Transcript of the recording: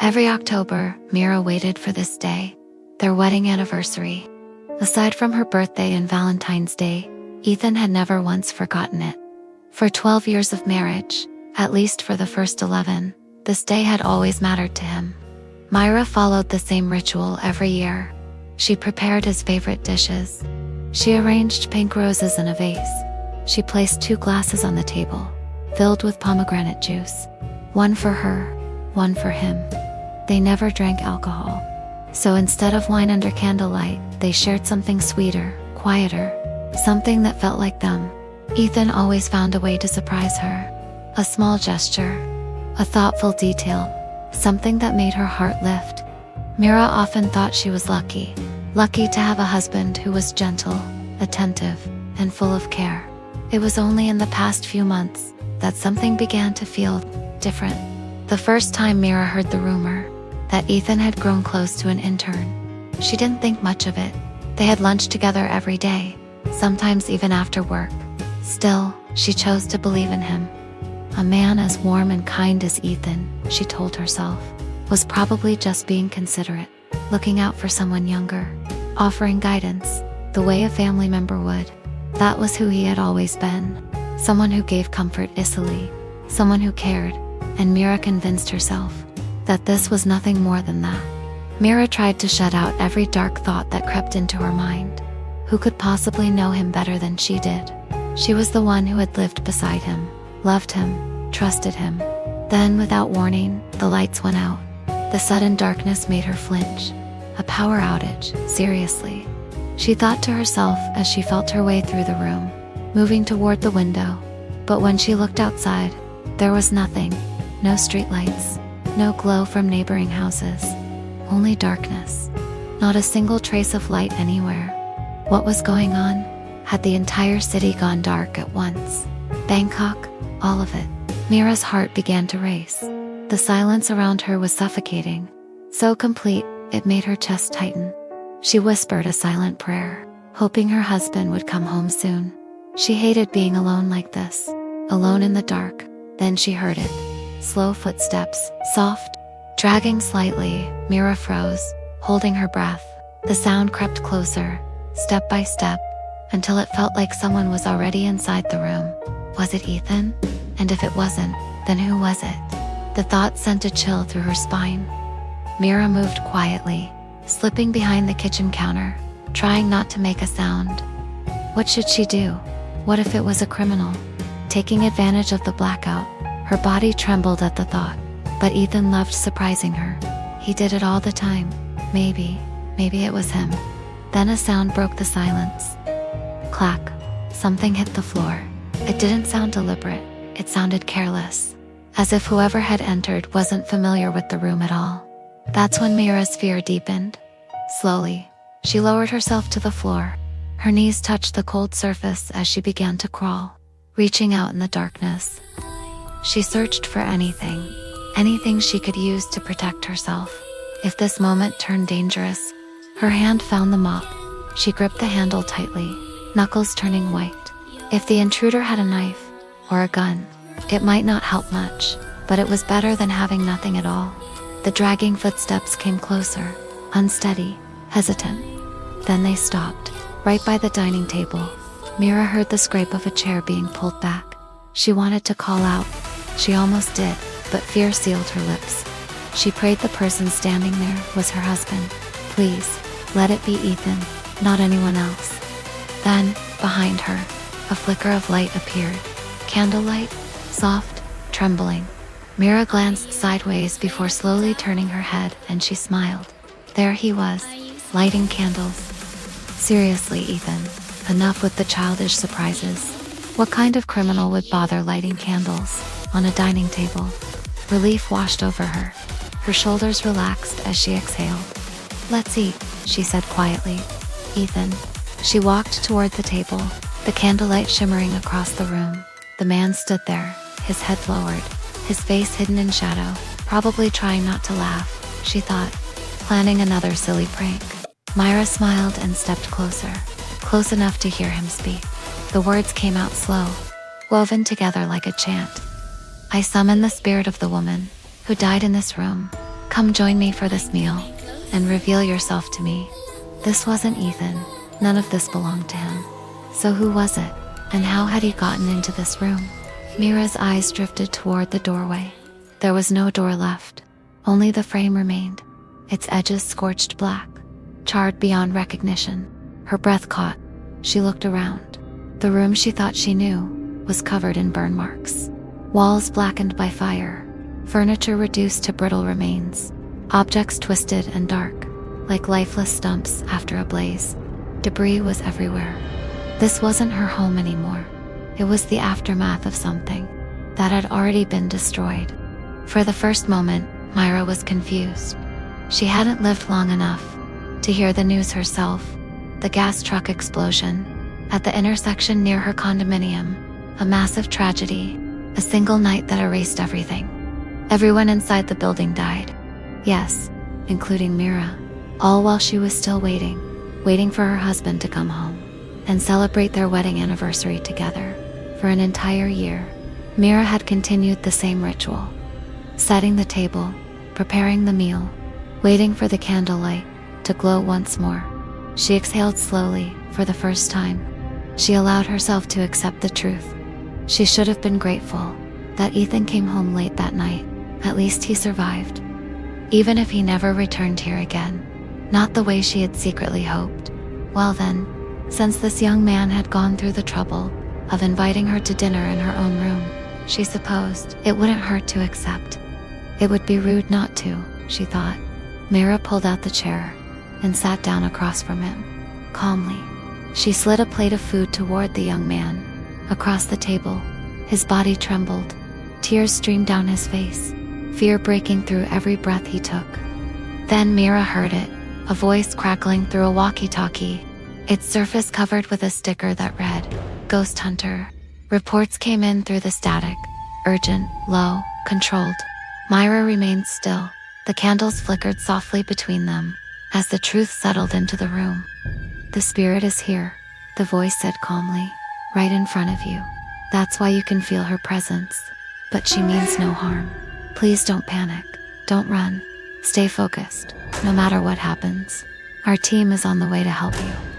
Every October, Mira waited for this day, their wedding anniversary. Aside from her birthday and Valentine's Day, Ethan had never once forgotten it. For 12 years of marriage, at least for the first 11, this day had always mattered to him. Mira followed the same ritual every year. She prepared his favorite dishes. She arranged pink roses in a vase. She placed 2 glasses on the table, filled with pomegranate juice. One for her, one for him. They never drank alcohol. So instead of wine under candlelight, they shared something sweeter, quieter, something that felt like them. Ethan always found a way to surprise her. A small gesture, a thoughtful detail, something that made her heart lift. Mira often thought she was lucky to have a husband who was gentle, attentive, and full of care. It was only in the past few months that something began to feel different. The first time Mira heard the rumor that Ethan had grown close to an intern, she didn't think much of it. They had lunch together every day, sometimes even after work. Still, she chose to believe in him. A man as warm and kind as Ethan, she told herself, was probably just being considerate, looking out for someone younger, offering guidance, the way a family member would. That was who he had always been, someone who gave comfort easily, someone who cared, and Mira convinced herself that this was nothing more than that. Mira tried to shut out every dark thought that crept into her mind. Who could possibly know him better than she did? She was the one who had lived beside him, loved him, trusted him. Then, without warning, the lights went out. The sudden darkness made her flinch. A power outage, seriously. She thought to herself as she felt her way through the room, moving toward the window. But when she looked outside, there was nothing. No streetlights, no glow from neighboring houses. Only darkness. Not a single trace of light anywhere. What was going on? Had the entire city gone dark at once? Bangkok, all of it. Mira's heart began to race. The silence around her was suffocating, so complete it made her chest tighten. She whispered a silent prayer, hoping her husband would come home soon. She hated being alone like this, alone in the dark. Then she heard it. Slow footsteps, soft, dragging slightly. Mira froze, holding her breath. The sound crept closer, step by step, until it felt like someone was already inside the room. Was it Ethan? And if it wasn't, then who was it? The thought sent a chill through her spine. Mira moved quietly, slipping behind the kitchen counter, trying not to make a sound. What should she do? What if it was a criminal, taking advantage of the blackout? Her body trembled at the thought, but Ethan loved surprising her. He did it all the time. Maybe it was him. Then a sound broke the silence. Clack. Something hit the floor. It didn't sound deliberate. It sounded careless, as if whoever had entered wasn't familiar with the room at all. That's when Mira's fear deepened. Slowly, she lowered herself to the floor. Her knees touched the cold surface as she began to crawl, reaching out in the darkness. She searched for anything she could use to protect herself. If this moment turned dangerous, her hand found the mop. She gripped the handle tightly, knuckles turning white. If the intruder had a knife or a gun, it might not help much, but it was better than having nothing at all. The dragging footsteps came closer, unsteady, hesitant. Then they stopped, right by the dining table. Mira heard the scrape of a chair being pulled back. She wanted to call out. She almost did, but fear sealed her lips. She prayed the person standing there was her husband. Please, let it be Ethan, not anyone else. Then, behind her, a flicker of light appeared. Candlelight, soft, trembling. Mira glanced sideways before slowly turning her head, and she smiled. There he was, lighting candles. Seriously, Ethan, enough with the childish surprises. What kind of criminal would bother lighting candles on a dining table? Relief washed over her. Her shoulders relaxed as she exhaled. Let's eat, she said quietly. Ethan. She walked toward the table, the candlelight shimmering across the room. The man stood there, his head lowered, his face hidden in shadow, probably trying not to laugh, she thought, planning another silly prank. Mira smiled and stepped closer, close enough to hear him speak. The words came out slow, woven together like a chant. I summon the spirit of the woman who died in this room. Come join me for this meal and reveal yourself to me. This wasn't Ethan. None of this belonged to him. So who was it? And how had he gotten into this room? Mira's eyes drifted toward the doorway. There was no door left. Only the frame remained, its edges scorched black, charred beyond recognition. Her breath caught. She looked around. The room she thought she knew was covered in burn marks. Walls blackened by fire. Furniture reduced to brittle remains. Objects twisted and dark, like lifeless stumps after a blaze. Debris was everywhere. This wasn't her home anymore. It was the aftermath of something that had already been destroyed. For the first moment, Mira was confused. She hadn't lived long enough to hear the news herself. The gas truck explosion at the intersection near her condominium, a massive tragedy, a single night that erased everything. Everyone inside the building died. Yes, including Mira. All while she was still waiting for her husband to come home and celebrate their wedding anniversary together. For an entire year, Mira had continued the same ritual, setting the table, preparing the meal, waiting for the candlelight to glow once more. She exhaled slowly for the first time. She allowed herself to accept the truth. She should have been grateful that Ethan came home late that night. At least he survived. Even if he never returned here again, not the way she had secretly hoped. Well then, since this young man had gone through the trouble of inviting her to dinner in her own room, she supposed it wouldn't hurt to accept. It would be rude not to, she thought. Mira pulled out the chair and sat down across from him. Calmly, she slid a plate of food toward the young man. Across the table, his body trembled. Tears streamed down his face, fear breaking through every breath he took. Then Mira heard it, a voice crackling through a walkie-talkie, its surface covered with a sticker that read, "Ghost Hunter." Reports came in through the static, urgent, low, controlled. Mira remained still. The candles flickered softly between them as the truth settled into the room. "The spirit is here," the voice said calmly, "right in front of you. That's why you can feel her presence. But she means no harm. Please don't panic. Don't run. Stay focused. No matter what happens, our team is on the way to help you."